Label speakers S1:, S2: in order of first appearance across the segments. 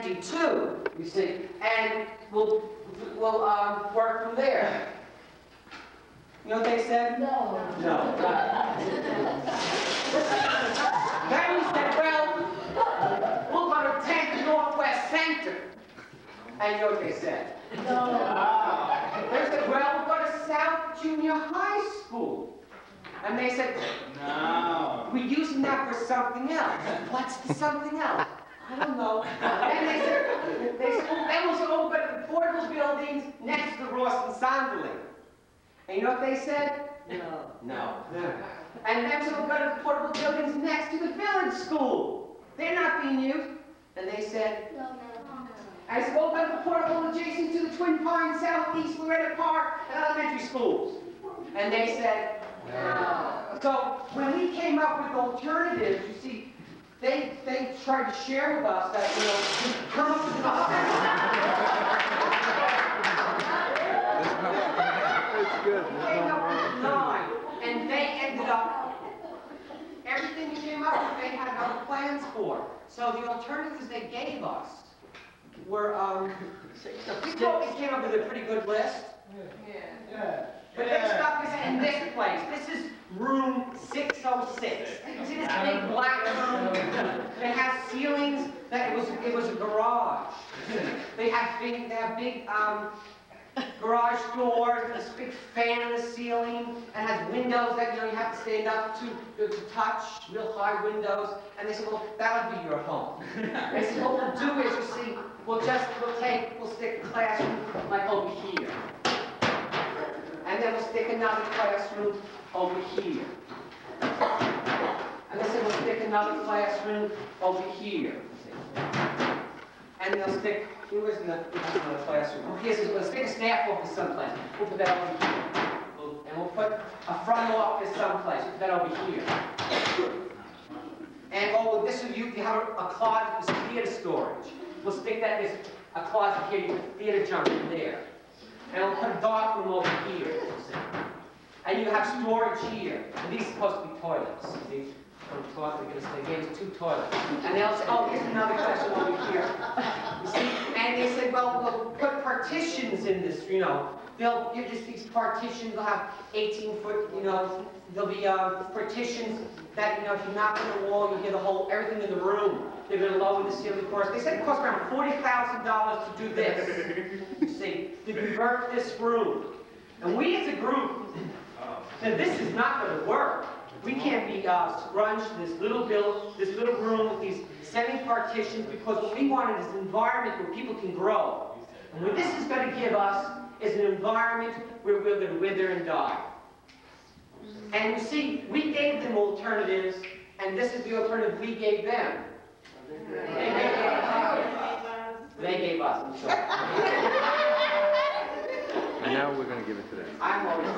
S1: empty too, you see, and we'll work from there. You know what they said?
S2: No.
S1: No. Then we said, well, we'll go to 10th Northwest Center. And you know what they said?
S2: No.
S1: They said, well, we'll go to South Junior High School. And they said, no. We're using that for something else. What's the something else? I don't know. And they said, well, then we'll go to the portable buildings next to Ross and Sonderling. And you know what they said?
S2: No.
S1: No. And then we'll go to the portable buildings next to the village school. They're not being used. And they said,
S2: No.
S1: I said, we'll go to the portable adjacent to the Twin Pines, Southeast, Loretta Park, and elementary schools. And they said, no. So when we came up with alternatives, you see, they tried to share with us that, you know, come up with
S3: It's good.
S1: we came up with 9, and they ended up, everything we came up with, they had other plans for. So the alternatives they gave us were, we thought we came up with a pretty good list.
S2: Yeah.
S1: But this stuff is in this place. This is room 606. You see this big black room? It has ceilings that it was a garage. They have big garage doors, and this big fan in the ceiling, and has windows that you have to stand up to touch, real high windows. And they said, well, that would be your home. They said, what we'll do is, you see, we'll stick a classroom like over here. And then we'll stick another classroom over here. And they said, we'll stick another classroom over here. And they'll stick, here isn't another classroom. Oh, we'll stick a staff office someplace. We'll put that over here. And we'll put a front office someplace. We'll put that over here. And this is, you have a closet for theater storage. We'll stick that, there's a closet here, you put theater junk in there. And we'll put a dark room over here. And you have storage here. And these are supposed to be toilets. See? They gave us 2 toilets. And they'll say, oh, here's another classroom over here. You see? And they said, well, we'll put partitions in this, you know. You're just these partitions, they'll have 18-foot, you know, there'll be partitions that, you know, if you knock on the wall, you get everything in the room. They're going to lower the ceiling for us. They said it costs around $40,000 to do this. You see, to convert this room. And we as a group said, this is not going to work. We can't be scrunched in this little room with these semi-partitions, because what we wanted is an environment where people can grow. And what this is going to give us is an environment where we're going to wither and die. And you see, we gave them alternatives, and this is the alternative we gave them. They gave us. I'm sorry.
S3: And now we're going to give it to them.
S1: I'm always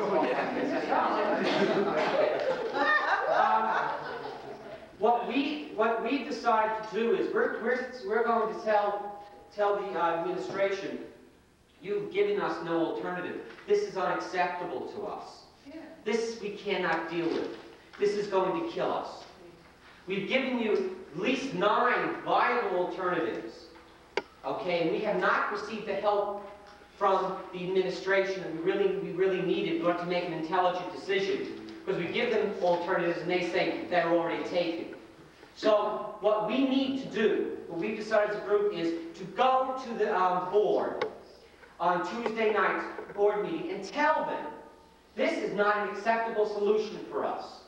S1: what we decided to do is we're going to tell the administration, you've given us no alternative. This is unacceptable to us. This we cannot deal with. This is going to kill us. We've given you at least 9 viable alternatives. Okay, and we have not received the help from the administration that we really needed in order to make an intelligent decision. Because we give them alternatives and they say they're already taken. So what we need to do, what we've decided as a group, is to go to the board on Tuesday night's board meeting and tell them this is not an acceptable solution for us.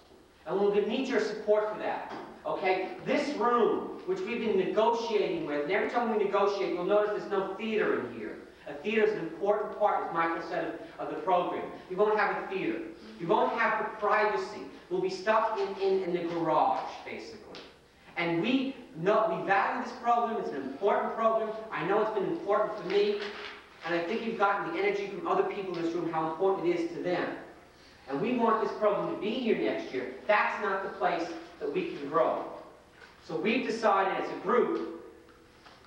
S1: And we'll need your support for that. Okay? This room, which we've been negotiating with, and every time we negotiate, you'll notice there's no theater in here. A theater is an important part, as Michael said, of the program. You won't have a theater. You won't have the privacy. We'll be stuck in the garage, basically. And we value this program. It's an important program. I know it's been important for me. And I think you've gotten the energy from other people in this room, how important it is to them. And we want this program to be here next year. That's not the place that we can grow. So we've decided as a group,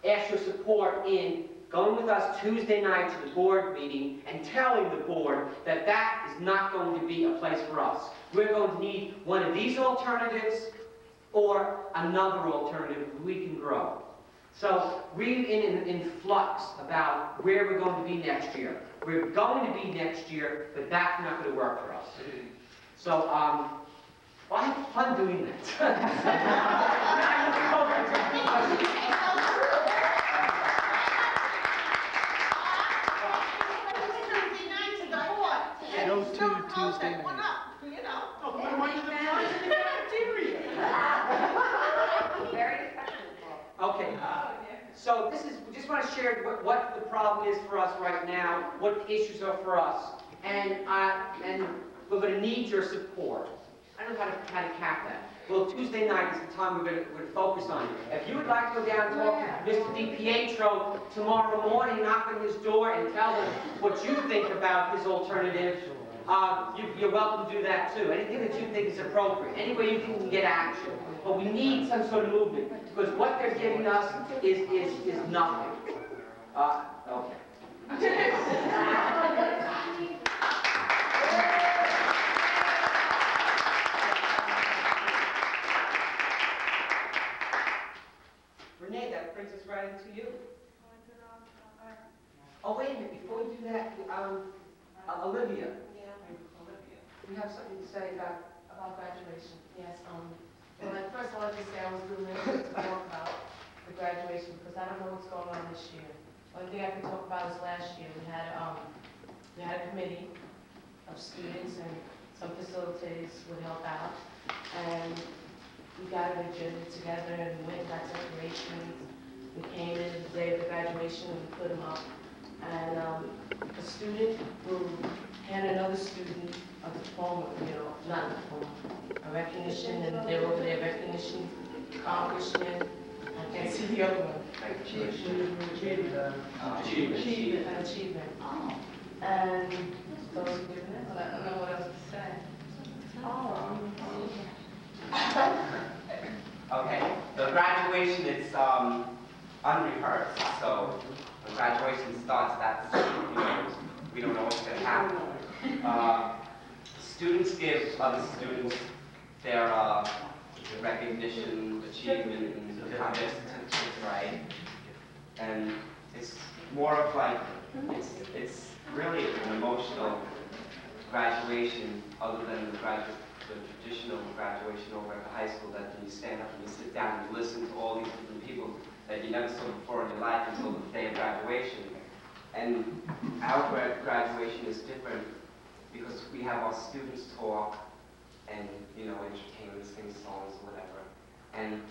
S1: ask your support in going with us Tuesday night to the board meeting and telling the board that that is not going to be a place for us. We're going to need one of these alternatives or another alternative we can grow. So we're in flux about where we're going to be next year. We're going to be next year, but that's not going to work for us. So, well, I have fun doing that.
S3: Go to Tuesday night.
S1: Okay. So this is, we just want to share what the problem is for us right now, what the issues are for us, and we're going to need your support. I don't know how to cap that. Well, Tuesday night is the time we're going to focus on. If you would like to go down and talk to Mr. DiPietro tomorrow morning, knock on his door and tell him what you think about his alternative, you're welcome to do that too. Anything that you think is appropriate, any way you think we can get action. But we need some sort of movement, because what they're giving us is nothing. Okay. Renee, that brings us right into you. Oh, wait a minute, before we do that, Olivia.
S2: Yeah.
S1: You have something to say about
S2: graduation. Yes. Well, first of all, I'd just say I was really interested to talk about the graduation because I don't know what's going on this year. One thing I can talk about is last year we had a committee of students and some facilitators would help out, and we got an agenda together and we went and got decorations. We came in the day of the graduation and we put them up, and a student will hand another student a diploma, not a diploma, a recognition, and they're over there, recognition, accomplishment, I can't see the other one. Achievement. And those are given it, but I don't know what else to say.
S4: Okay, the graduation is unrehearsed, so when graduation starts, that's, we don't know what's going to happen. Students give other students their recognition, achievement, and certificates, right? And it's more of like, it's really an emotional graduation, other than the traditional graduation over at the high school, that you stand up and you sit down and you listen to all these different people that you never saw before in your life until the day of graduation. And our graduation is different because we have our students talk and, entertainment, sing songs or whatever. And,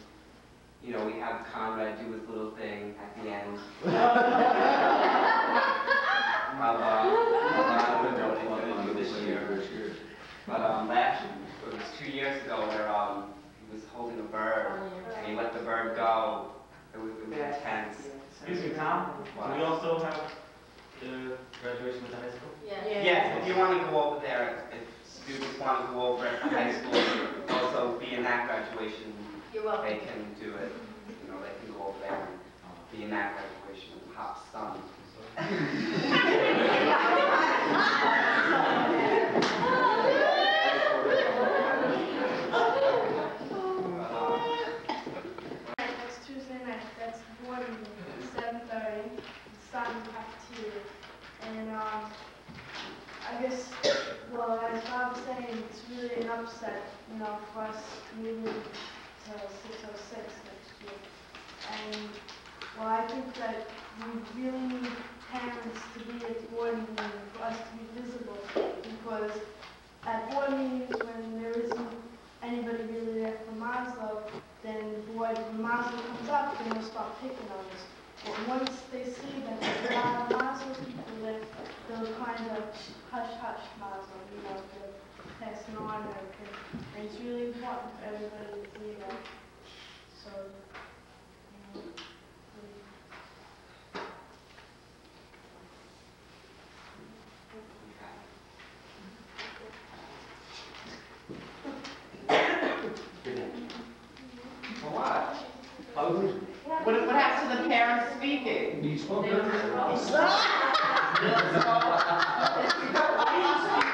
S4: we have Conrad do his little thing at the end. This year. But last year, it was 2 years ago, where he was holding a bird and he let the bird go. It was intense.
S5: Excuse me, Tom. Do we also have the graduation with the high school?
S4: Yes, if you want to go over there, if students want to go over at the high school, also be in that graduation, they can do it. They can go over there and be in that graduation with Pop's son.
S6: Next Tuesday night, that's board meeting, 7:30, starting cafeteria. And I guess, well, as Bob was saying, it's really an upset, for us moving to 606 next year. And, well, I think that we really need parents to be at the board meeting for us to be visible, because at board meetings, when there isn't anybody really there for Maslow, then when Maslow comes up, then they'll start picking on us. But once they see that there's a lot of Maslow people there, they'll kind of hush Maslow, they'll pass it on and everything. And it's really important for everybody to see that. So,
S4: What happened to the parents speaking?
S7: You spoke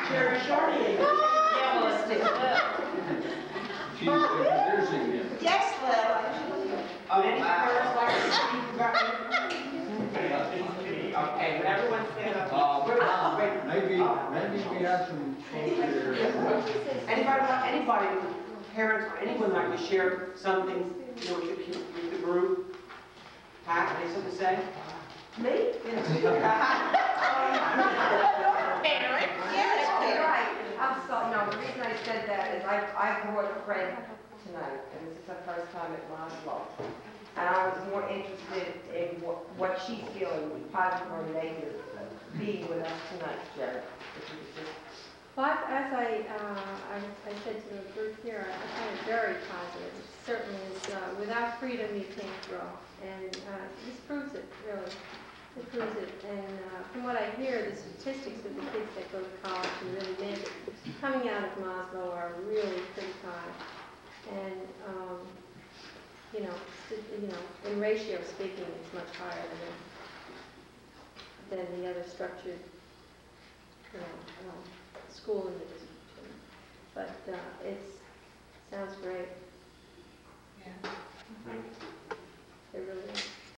S4: Very shortly. Yeah, well, it's
S7: She's embarrassing him.
S2: Yes, Lil.
S1: Would any parents like to speak about it? Okay, would everyone stand up? Wait,
S7: Maybe we have some change here.
S1: Anybody, parents, or anyone like to share something, you know, with the group? Pat, any something to say?
S8: Me? Right. I'm sorry, no, the reason I said that is I brought a friend tonight, and this is her first time at Maslow. And I was more interested in what she's feeling, positive or negative, being with us tonight, Jerry. If you could just
S9: Well, as I said to the group here, I find it very positive. It certainly is, without freedom you can't grow. And this proves it, really. It proves it. And from what I hear, the statistics of the kids that go to college and really make it, coming out of Maslow are really pretty high. And, in ratio speaking, it's much higher than the other structured, school in the district. But it sounds great.